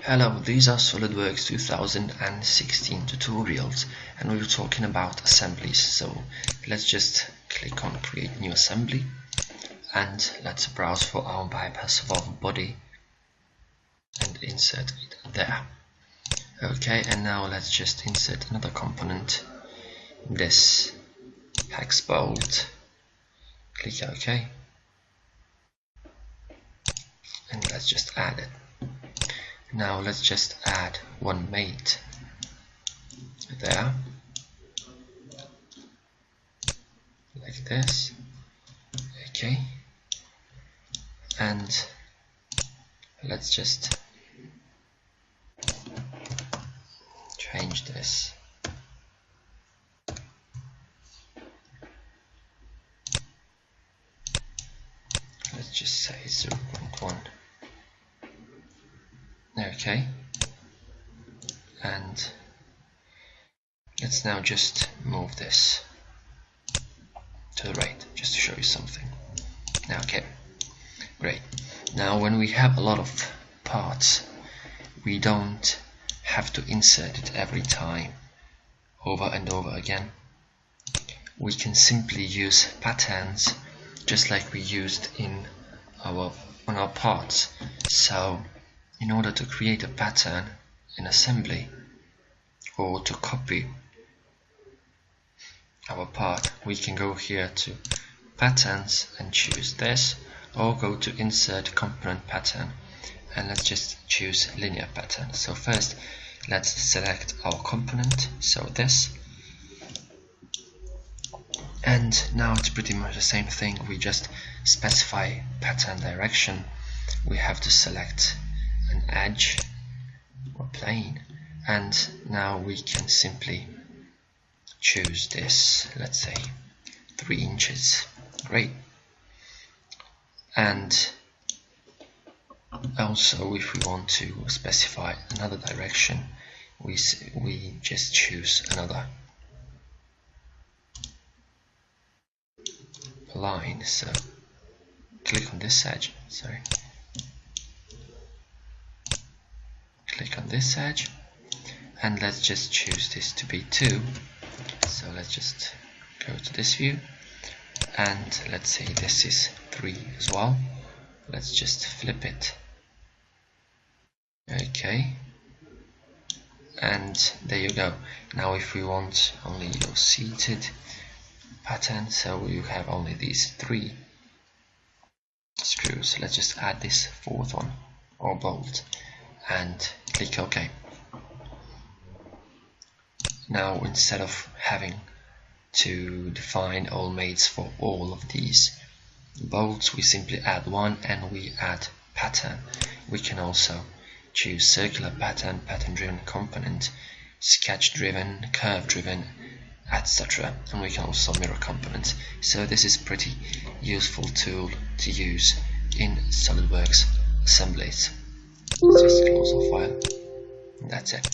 Hello, these are SolidWorks 2016 tutorials and we were talking about assemblies. So let's just click on create new assembly and let's browse for our bypass valve body and insert it there. Okay, and now let's just insert another component, this hex bolt. Click OK and let's just add it. Now let's just add one mate there, like this. Okay, and let's just change this. Let's just say 0.1. Okay, and let's now just move this to the right just to show you something. Now, okay, great. Now when we have a lot of parts, we don't have to insert it every time over and over again. We can simply use patterns just like we used on our parts. So in order to create a pattern in assembly or to copy our part, we can go here to patterns and choose this, or go to insert component pattern and let's just choose linear pattern. So first let's select our component, so this, and now it's pretty much the same thing. We just specify pattern direction. We have to select an edge or plane, and now we can simply choose this, let's say 3 inches. Great. And also if we want to specify another direction, we just choose another line. So click on this edge, click on this edge, and let's just choose this to be 2. So let's just go to this view, and let's say this is 3 as well. Let's just flip it. Okay, and there you go. Now if we want only your seated pattern, so you have only these 3 screws, let's just add this 4th one or bolt and click OK. Now instead of having to define all mates for all of these bolts, we simply add one and we add pattern. We can also choose circular pattern, pattern driven component, sketch driven, curve driven, etc. And we can also mirror components. So this is pretty useful tool to use in SolidWorks assemblies. Let's just close our file, and that's it.